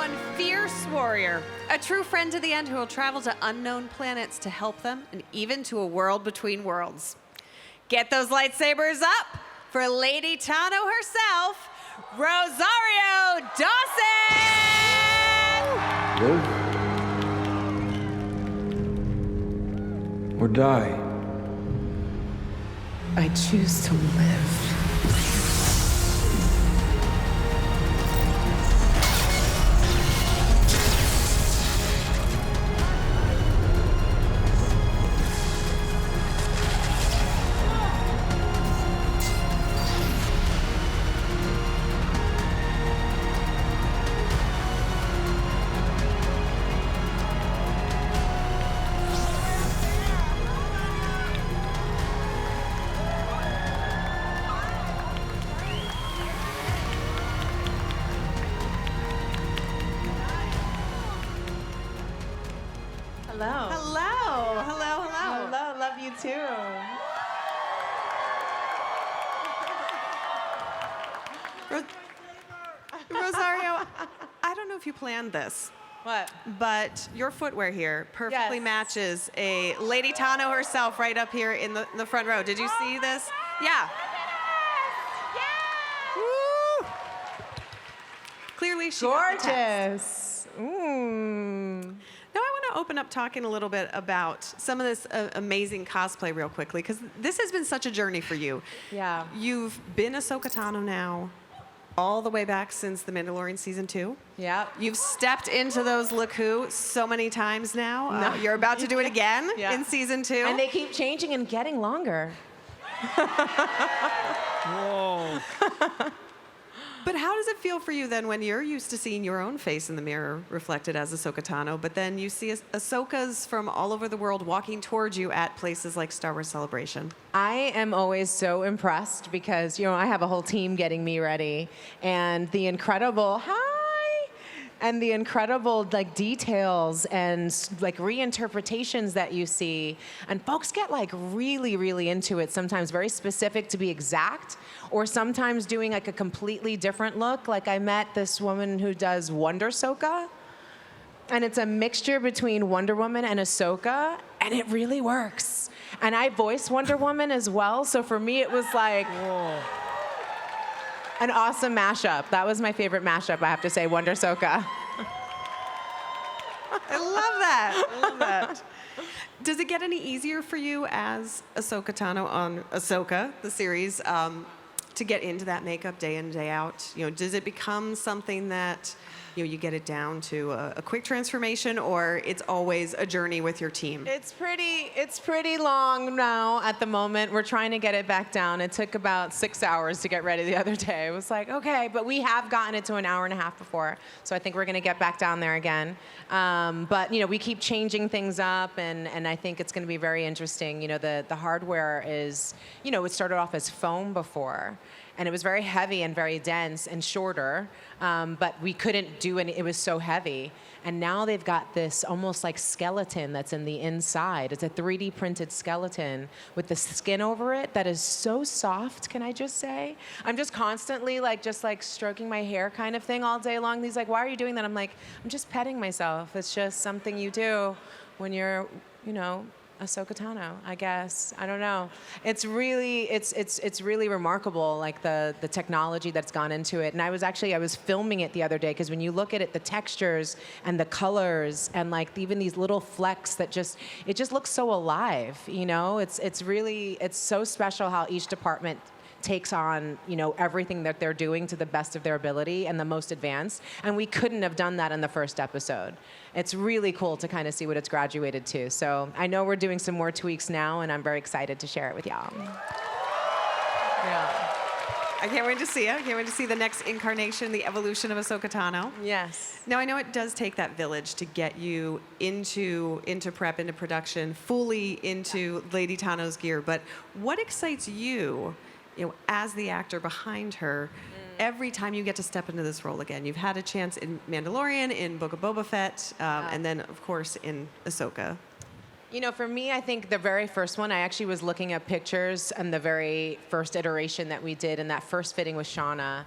one fierce warrior, a true friend to the end who will travel to unknown planets to help them and even to a world between worlds. Get those lightsabers up for Lady Tano herself, Rosario Dawson! Live or die? I choose to live. Hello. Hello, hello, hello. Hello, love you too. Rosario, I don't know if you planned this, What? but your footwear here perfectly Yes. matches a Lady Tano herself right up here in the front row. Did you see this? Yeah. Woo! Clearly she got the text. Gorgeous. Mm. Now I want to open up talking a little bit about some of this amazing cosplay real quickly, because this has been such a journey for you. Yeah. You've been Ahsoka Tano now all the way back since The Mandalorian Season 2. Yeah. You've stepped into those Laku so many times now. No. You're about to do it again Yeah. in Season 2. And they keep changing and getting longer. Whoa. But how does it feel for you then when you're used to seeing your own face in the mirror reflected as Ahsoka Tano, but then you see Ahsokas from all over the world walking towards you at places like Star Wars Celebration? I am always so impressed because, I have a whole team getting me ready, and the incredible details and reinterpretations that you see. And folks get really, really into it, sometimes very specific to be exact, or sometimes doing a completely different look. Like I met this woman who does Wonder Ahsoka, and it's a mixture between Wonder Woman and Ahsoka, and it really works. And I voice Wonder Woman as well, so for me it was an awesome mashup. That was my favorite mashup, I have to say, Wonder Ahsoka. I love that. I love that. Does it get any easier for you as Ahsoka Tano on Ahsoka, the series, to get into that makeup day in, day out? Does it become something that you get it down to a quick transformation, or it's always a journey with your team? It's pretty long now at the moment. We're trying to get it back down. It took about 6 hours to get ready the other day. It was like, okay, but we have gotten it to an hour and a half before, so I think we're gonna get back down there again. But we keep changing things up, and I think it's gonna be very interesting. The hardware is, it started off as foam before, and it was very heavy and very dense and shorter, but we couldn't do any, it was so heavy. And now they've got this almost like skeleton that's in the inside. It's a 3D printed skeleton with the skin over it that is so soft, can I just say? I'm just constantly just stroking my hair kind of thing all day long. He's like, why are you doing that? I'm like, I'm just petting myself. It's just something you do when you're, Ahsoka Tano, I guess. I don't know. It's really remarkable, the technology that's gone into it. And I was filming it the other day, because when you look at it, the textures and the colors and even these little flecks it just looks so alive. It's so special how each department takes on, everything that they're doing to the best of their ability and the most advanced. And we couldn't have done that in the first episode. It's really cool to kind of see what it's graduated to. So I know we're doing some more tweaks now, and I'm very excited to share it with y'all. Yeah. I can't wait to see it. I can't wait to see the next incarnation, the evolution of Ahsoka Tano. Yes. Now, I know it does take that village to get you into prep, into production, fully into Lady Tano's gear. But what excites you, as the actor behind her, every time you get to step into this role again? You've had a chance in Mandalorian, in Book of Boba Fett, and then, of course, in Ahsoka. For me, I think the very first one, I actually was looking at pictures and the very first iteration that we did in that first fitting with Shauna.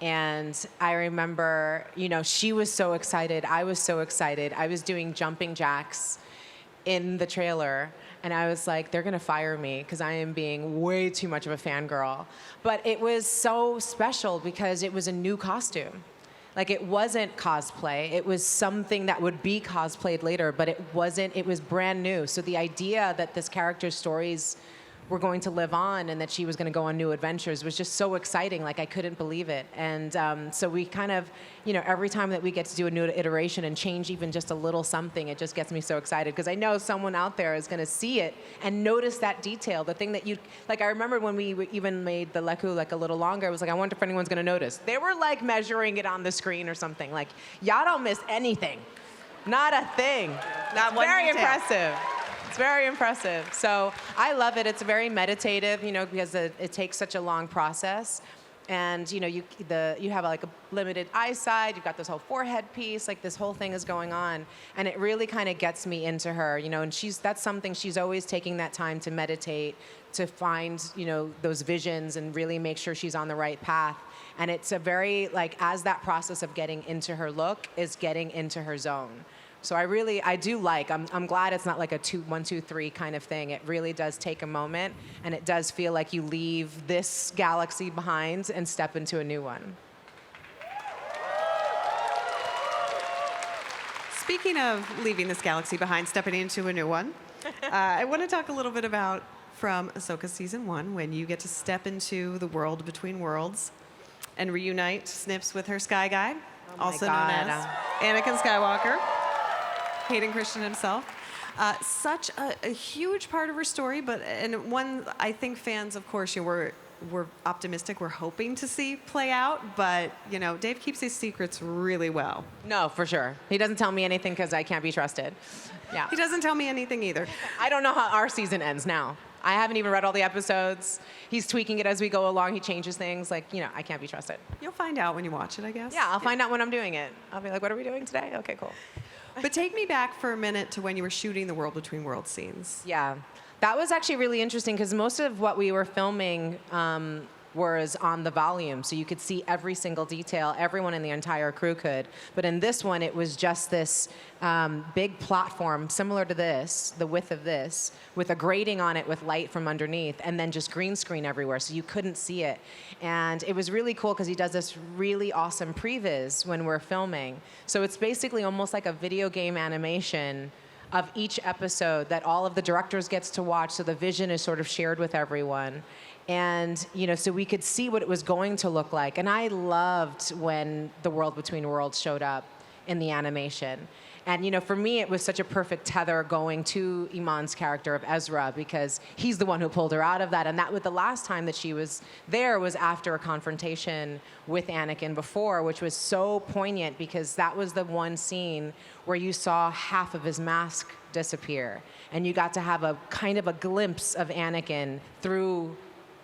And I remember, she was so excited. I was so excited. I was doing jumping jacks in the trailer. And I was like, they're going to fire me because I am being way too much of a fangirl. But it was so special because it was a new costume. Like, it wasn't cosplay. It was something that would be cosplayed later, but it wasn't. It was brand new. So the idea that this character's stories were going to live on and that she was going to go on new adventures was just so exciting. Like, I couldn't believe it. And so we kind of, every time that we get to do a new iteration and change even just a little something, it just gets me so excited because I know someone out there is going to see it and notice that detail. The thing that I remember when we even made the Leku like a little longer, I was like, I wonder if anyone's going to notice. They were like measuring it on the screen or something. Like, y'all don't miss anything. Not a thing. Not one Very detail. impressive. It's very impressive. So I love it. It's very meditative, because it takes such a long process. And, you have like a limited eyesight. You've got this whole forehead piece. Like, this whole thing is going on. And it really kind of gets me into her, and that's something she's always taking that time to meditate, to find, those visions and really make sure she's on the right path. And it's a very, as that process of getting into her look is getting into her zone. So I do like, I'm glad it's not like a 1, 2, 3 kind of thing. It really does take a moment, and it does feel like you leave this galaxy behind and step into a new one. Speaking of leaving this galaxy behind, stepping into a new one, I want to talk a little bit about from Ahsoka Season 1, when you get to step into the world between worlds and reunite Snips with her Sky Guy, also known as Anakin Skywalker. Hayden Christian himself. Such a huge part of her story, and one I think fans, of course, we're optimistic, we're hoping to see play out, but, Dave keeps his secrets really well. No, for sure. He doesn't tell me anything because I can't be trusted. Yeah. He doesn't tell me anything either. I don't know how our season ends now. I haven't even read all the episodes. He's tweaking it as we go along. He changes things. I can't be trusted. You'll find out when you watch it, I guess. Yeah, I'll find out when I'm doing it. I'll be like, what are we doing today? Okay, cool. But take me back for a minute to when you were shooting the World Between Worlds scenes. Yeah, that was actually really interesting because most of what we were filming was on the volume, so you could see every single detail. Everyone in the entire crew could. But in this one, it was just this big platform similar to this, the width of this, with a grating on it with light from underneath, and then just green screen everywhere, so you couldn't see it. And it was really cool because he does this really awesome previs when we're filming. So it's basically almost like a video game animation of each episode that all of the directors gets to watch, so the vision is sort of shared with everyone. And, so we could see what it was going to look like. And I loved when the World Between Worlds showed up in the animation. And, for me, it was such a perfect tether going to Iman's character of Ezra because he's the one who pulled her out of that. And that was the last time that she was there was after a confrontation with Anakin before, which was so poignant because that was the one scene where you saw half of his mask disappear. And you got to have a kind of a glimpse of Anakin through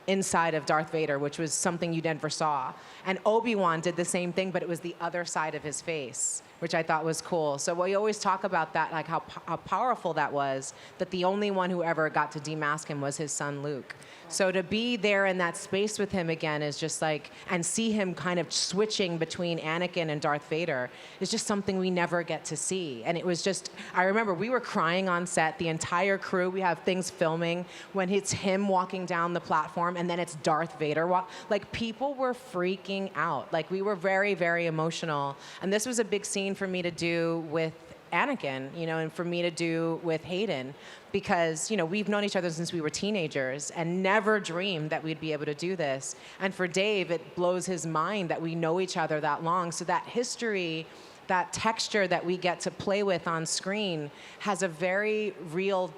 inside of Darth Vader, which was something you never saw. And Obi-Wan did the same thing, but it was the other side of his face, which I thought was cool. So we always talk about that, like how powerful that was, that the only one who ever got to demask him was his son Luke. So to be there in that space with him again is just like, and see him kind of switching between Anakin and Darth Vader is just something we never get to see. And it was just, I remember we were crying on set, the entire crew, we have things filming when it's him walking down the platform and then it's Darth Vader. Like, people were freaking out. Like, we were very, very emotional. And this was a big scene for me to do with Anakin, and for me to do with Hayden, because, we've known each other since we were teenagers and never dreamed that we'd be able to do this. And for Dave, it blows his mind that we know each other that long. So that history, that texture that we get to play with on screen has a very real,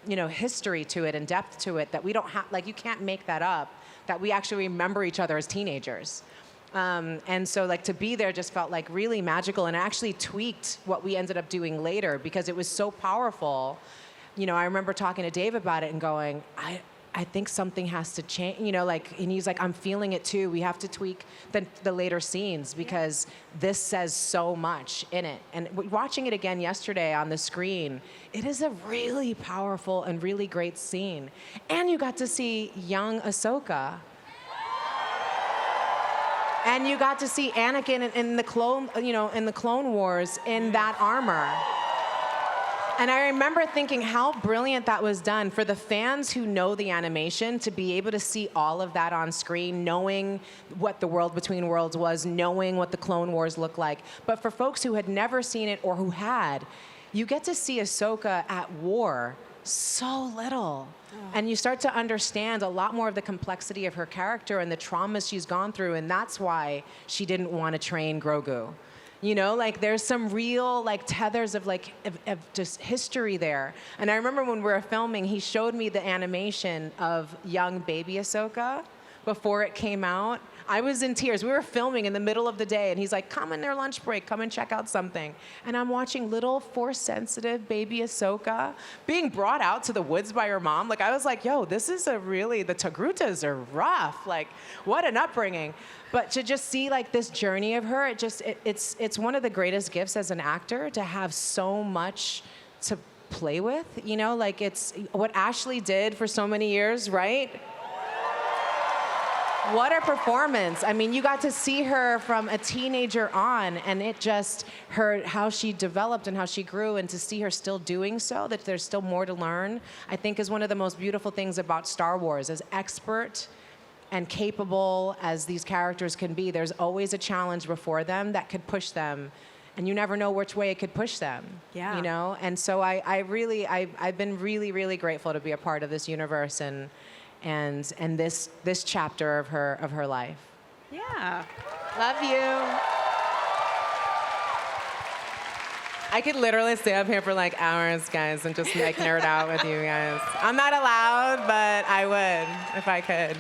history to it and depth to it that we don't have, like, you can't make that up, that we actually remember each other as teenagers. And so, to be there just felt like really magical, and actually tweaked what we ended up doing later because it was so powerful. I remember talking to Dave about it and going, I think something has to change, and he's like, I'm feeling it too. We have to tweak the later scenes because this says so much in it. And watching it again yesterday on the screen, it is a really powerful and really great scene. And you got to see young Ahsoka. And you got to see Anakin in the clone, in the Clone Wars in that armor. And I remember thinking how brilliant that was done for the fans who know the animation to be able to see all of that on screen, knowing what the World Between Worlds was, knowing what the Clone Wars looked like. But for folks who had never seen it or who had, you get to see Ahsoka at war so little. And you start to understand a lot more of the complexity of her character and the traumas she's gone through, and that's why she didn't want to train Grogu. There's some real tethers of just history there. And I remember when we were filming, he showed me the animation of young baby Ahsoka before it came out. I was in tears. We were filming in the middle of the day, and he's like, come in their lunch break, come and check out something. And I'm watching little Force-sensitive baby Ahsoka being brought out to the woods by her mom. I was like, yo, this is the Togrutas are rough. What an upbringing. But to just see this journey of her, it's one of the greatest gifts as an actor to have so much to play with. It's what Ashley did for so many years, right? What a performance. I mean, you got to see her from a teenager on, and how she developed and how she grew, and to see her still doing so, that there's still more to learn, I think is one of the most beautiful things about Star Wars. As expert and capable as these characters can be, there's always a challenge before them that could push them, and you never know which way it could push them. Yeah. And so I've been really, really grateful to be a part of this universe and this chapter of her life. Yeah. Love you. I could literally stay up here for hours, guys, and just nerd out with you guys. I'm not allowed, but I would if I could.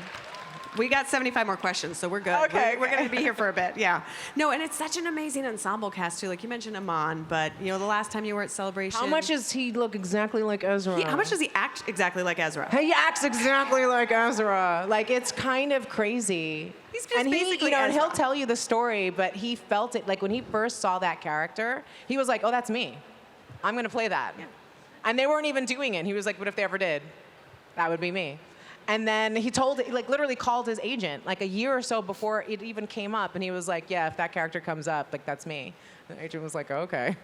We got 75 more questions, so we're good. Okay. We're going to be here for a bit, yeah. No, and it's such an amazing ensemble cast, too. You mentioned Amon, but, the last time you were at Celebration... How much does he look exactly like Ezra? How much does he act exactly like Ezra? He acts exactly like Ezra. It's kind of crazy. He's just basically and Ezra. he'll tell you the story, but he felt it. When he first saw that character, he was like, oh, that's me. I'm going to play that. Yeah. And they weren't even doing it. He was like, but if they ever did, that would be me. And then he literally called his agent a year or so before it even came up. And he was like, yeah, if that character comes up, that's me. And the agent was like, okay.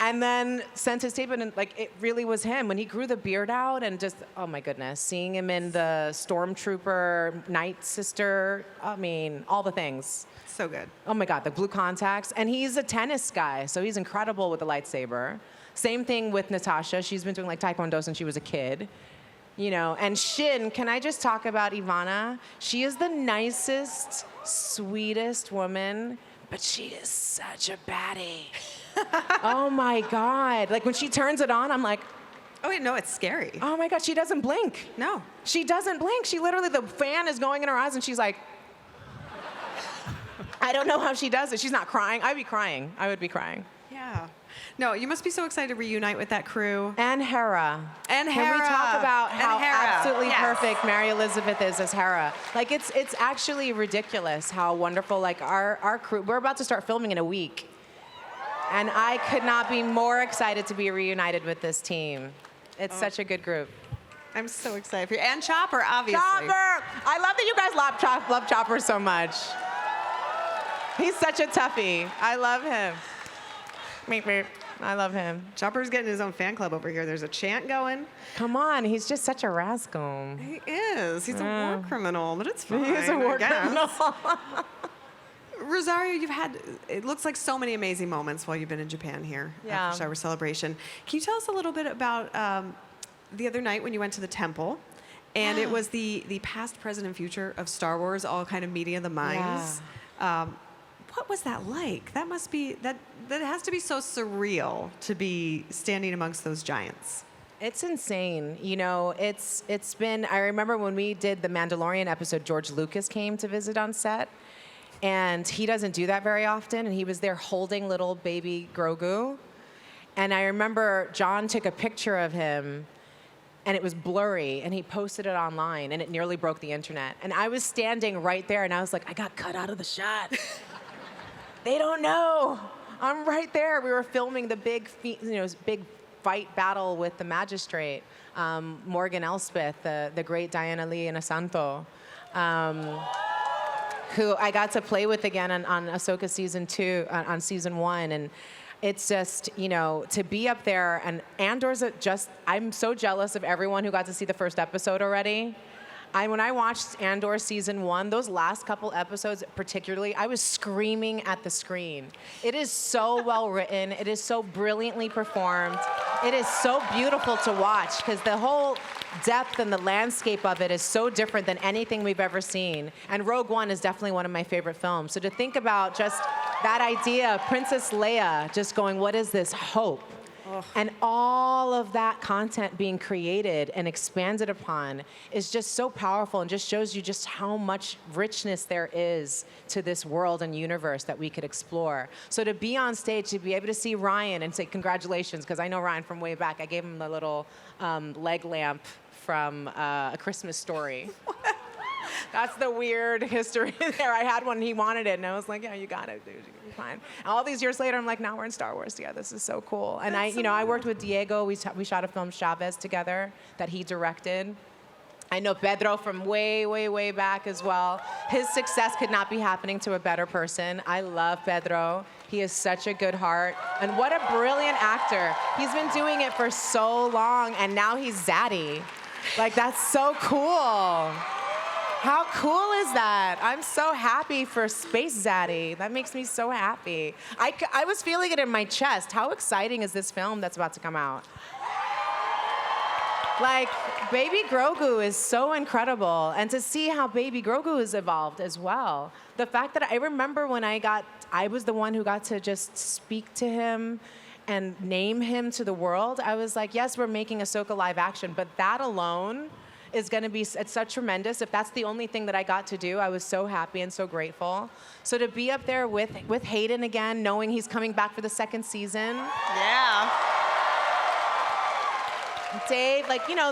And then sent his tape in, and it really was him. When he grew the beard out and just, oh my goodness, seeing him in the Stormtrooper, Night Sister, all the things. So good. Oh my God, the blue contacts. And he's a tennis guy, so he's incredible with the lightsaber. Same thing with Natasha. She's been doing Taekwondo since she was a kid. And Shin, can I just talk about Ivana? She is the nicest, sweetest woman, but she is such a baddie. Oh my God. When she turns it on, I'm like, oh, wait, no, it's scary. oh my God, she doesn't blink. No. She doesn't blink. She literally, the fan is going in her eyes, and she's like, I don't know how she does it. She's not crying. I'd be crying. I would be crying. Yeah. No, you must be so excited to reunite with that crew. And Hera. And Can we Hera. talk about And how Hera. absolutely Yes. perfect Mary Elizabeth is as Hera? It's actually ridiculous how wonderful, our crew, we're about to start filming in a week. And I could not be more excited to be reunited with this team. It's such a good group. I'm so excited for you. And Chopper, obviously. Chopper! I love that you guys love Chopper so much. He's such a toughie. I love him. Meep, meep. I love him. Chopper's getting his own fan club over here. There's a chant going. Come on, he's just such a rascal. He is. He's a war criminal, but it's fine. He's a war I guess. criminal. Rosario, you've had, it looks like so many amazing moments while you've been in Japan here Yeah. for Star Wars Celebration. Can you tell us a little bit about the other night when you went to the temple? And it was the past, present, and future of Star Wars all kind of meeting of the minds. What was that like? That must be, that has to be so surreal to be standing amongst those giants. It's insane. It's been, I remember when we did the Mandalorian episode, George Lucas came to visit on set. And he doesn't do that very often. And he was there holding little baby Grogu. And I remember John took a picture of him, and it was blurry, and he posted it online, and it nearly broke the internet. And I was standing right there, and I was like, I got cut out of the shot. They don't know. I'm right there. We were filming the big fight battle with the magistrate, Morgan Elspeth, the great Diana Lee and Asanto, who I got to play with again on Ahsoka season 2, on season 1, and it's just, to be up there, and Andor's I'm so jealous of everyone who got to see the first episode already. When I watched Andor season 1, those last couple episodes particularly, I was screaming at the screen. It is so well written. It is so brilliantly performed. It is so beautiful to watch because the whole depth and the landscape of it is so different than anything we've ever seen. And Rogue One is definitely one of my favorite films. So to think about just that idea of Princess Leia just going, what is this hope? And all of that content being created and expanded upon is just so powerful and just shows you just how much richness there is to this world and universe that we could explore. So to be on stage, to be able to see Ryan and say congratulations, because I know Ryan from way back. I gave him the little leg lamp from A Christmas Story. That's the weird history there. I had one and he wanted it, and I was like, yeah, you got it, dude. You're fine. And all these years later, I'm like, now we're in Star Wars together. This is so cool. And I worked with Diego. We shot a film, Chavez, together that he directed. I know Pedro from way, way, way back as well. His success could not be happening to a better person. I love Pedro. He is such a good heart. And what a brilliant actor. He's been doing it for so long, and now he's Zaddy. Like, that's so cool. How cool is that? I'm so happy for Space Zaddy. That makes me so happy. I was feeling it in my chest. How exciting is this film that's about to come out? Like, Baby Grogu is so incredible. And to see how Baby Grogu has evolved as well. The fact that I remember when I was the one who got to just speak to him and name him to the world. I was like, yes, we're making Ahsoka live action, but that alone is going to be, it's so tremendous. If that's the only thing that I got to do, I was so happy and so grateful. So to be up there with Hayden again, knowing he's coming back for the second season. Yeah. Dave,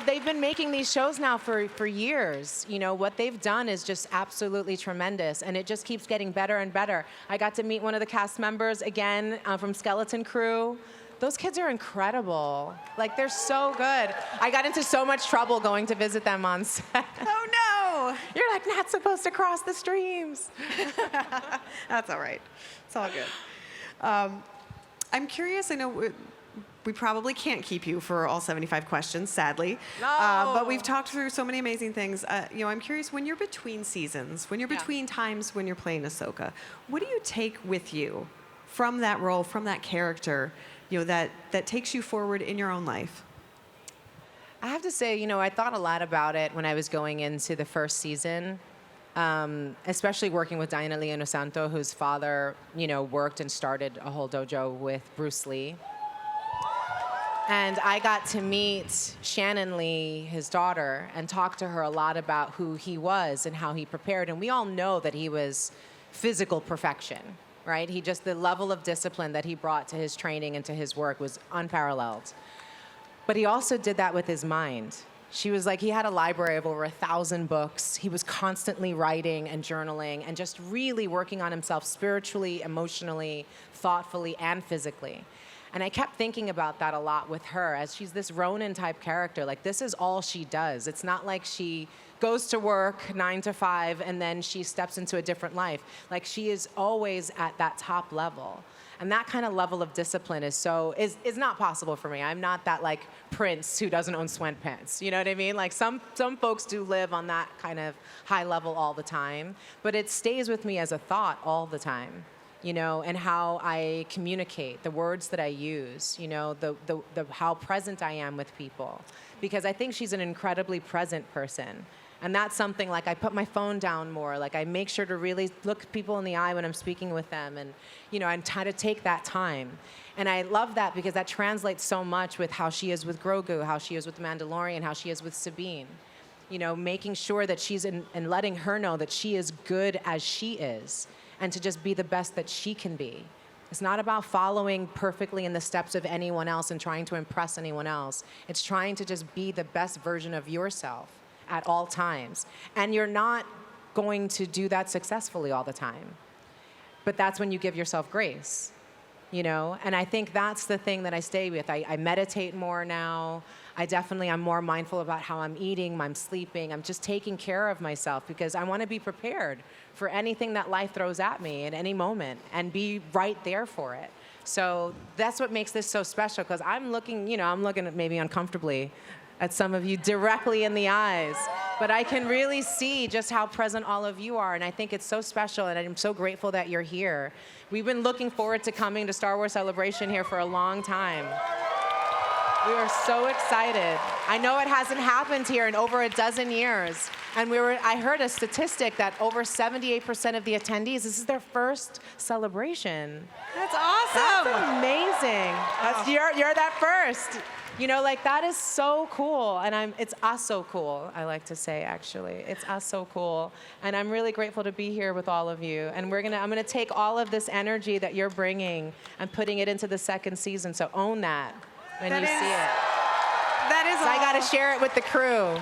they've been making these shows now for years. What they've done is just absolutely tremendous, and it just keeps getting better and better. I got to meet one of the cast members again from Skeleton Crew. Those kids are incredible. They're so good. I got into so much trouble going to visit them on set. Oh, no. You're not supposed to cross the streams. That's all right. It's all good. I'm curious. I know we probably can't keep you for all 75 questions, sadly. No. But we've talked through so many amazing things. I'm curious, when you're between seasons, when you're between times when you're playing Ahsoka, what do you take with you from that role, from that character, that takes you forward in your own life? I have to say, I thought a lot about it when I was going into the first season, especially working with Diana Leono Santo, whose father, worked and started a whole dojo with Bruce Lee. And I got to meet Shannon Lee, his daughter, and talk to her a lot about who he was and how he prepared. And we all know that he was physical perfection, right? The level of discipline that he brought to his training and to his work was unparalleled. But he also did that with his mind. She was he had a library of over 1,000 books. He was constantly writing and journaling and just really working on himself spiritually, emotionally, thoughtfully, and physically. And I kept thinking about that a lot with her, as she's this Ronin type character. This is all she does. It's not like she goes to work 9 to 5 and then she steps into a different life. She is always at that top level. And that kind of level of discipline is not possible for me. I'm not that Prince who doesn't own sweatpants. You know what I mean? Some folks do live on that kind of high level all the time, but it stays with me as a thought all the time. And how I communicate, the words that I use, the how present I am with people. Because I think she's an incredibly present person. And that's something I put my phone down more. I make sure to really look people in the eye when I'm speaking with them, and I try to take that time. And I love that because that translates so much with how she is with Grogu, how she is with the Mandalorian, how she is with Sabine. Making sure that she's and letting her know that she is good as she is, and to just be the best that she can be. It's not about following perfectly in the steps of anyone else and trying to impress anyone else. It's trying to just be the best version of yourself at all times. And you're not going to do that successfully all the time. But that's when you give yourself grace, And I think that's the thing that I stay with. I meditate more now. I'm more mindful about how I'm eating, I'm sleeping, I'm just taking care of myself because I want to be prepared for anything that life throws at me at any moment and be right there for it. So that's what makes this so special because I'm looking at maybe uncomfortably at some of you directly in the eyes, but I can really see just how present all of you are, and I think it's so special, and I'm so grateful that you're here. We've been looking forward to coming to Star Wars Celebration here for a long time. We are so excited. I know it hasn't happened here in over a dozen years, and I heard a statistic that over 78% of the attendees, this is their first celebration. That's awesome. That's amazing. You're that first. That is so cool, and it's us so cool, I like to say, actually. It's us so cool, and I'm really grateful to be here with all of you, and I'm gonna take all of this energy that you're bringing and putting it into the second season, so own that when you see it. That is So I gotta share it with the crew.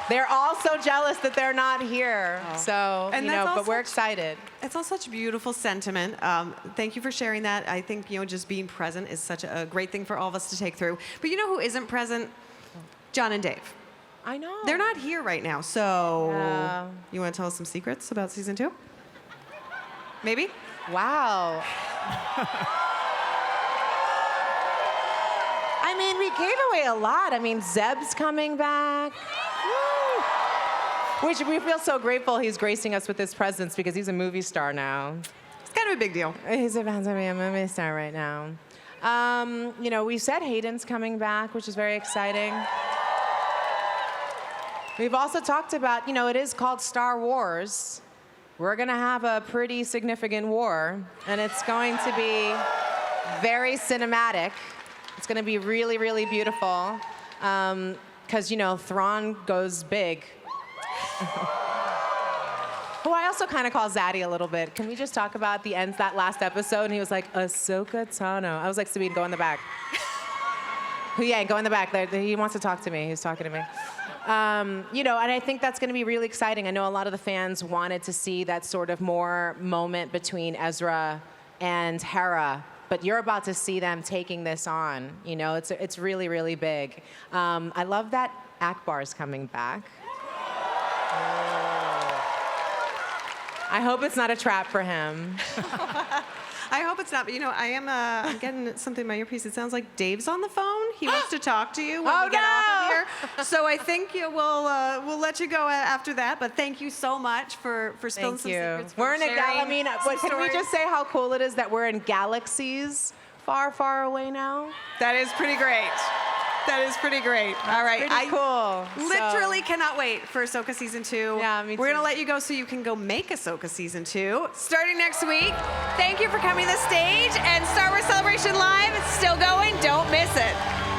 They're all so jealous that they're not here, so, but we're excited. It's all such beautiful sentiment. Thank you for sharing that. I think, just being present is such a great thing for all of us to take through. But you know who isn't present? John and Dave. I know. They're not here right now, so you want to tell us some secrets about season 2? Maybe? Wow. We gave away a lot. Zeb's coming back. Woo. Which we feel so grateful he's gracing us with his presence because he's a movie star now. It's kind of a big deal. He's about to be a movie star right now. We said Hayden's coming back, which is very exciting. We've also talked about, it is called Star Wars. We're going to have a pretty significant war, and it's going to be very cinematic. It's going to be really, really beautiful because, Thrawn goes big. Who I also kind of call Zaddy a little bit. Can we just talk about that last episode? And he was like, Ahsoka Tano. I was like, Sabine, go in the back. Yeah, go in the back. He wants to talk to me. He's talking to me. And I think that's going to be really exciting. I know a lot of the fans wanted to see that sort of more moment between Ezra and Hera. But you're about to see them taking this on. It's really, really big. I love that Akbar's coming back. I hope it's not a trap for him. I hope it's not, but I'm getting something in my earpiece. It sounds like Dave's on the phone. He wants to talk to you when we get off of here. So I think we'll let you go after that. But thank you so much for spilling some secrets. We're in can we just say how cool it is that we're in galaxies far, far away now? That is pretty great. That is pretty great. All right. Pretty cool. Literally cannot wait for Ahsoka Season 2. Yeah, me too. We're going to let you go so you can go make Ahsoka Season 2 starting next week. Thank you for coming to the stage. And Star Wars Celebration Live, it's still going. Don't miss it.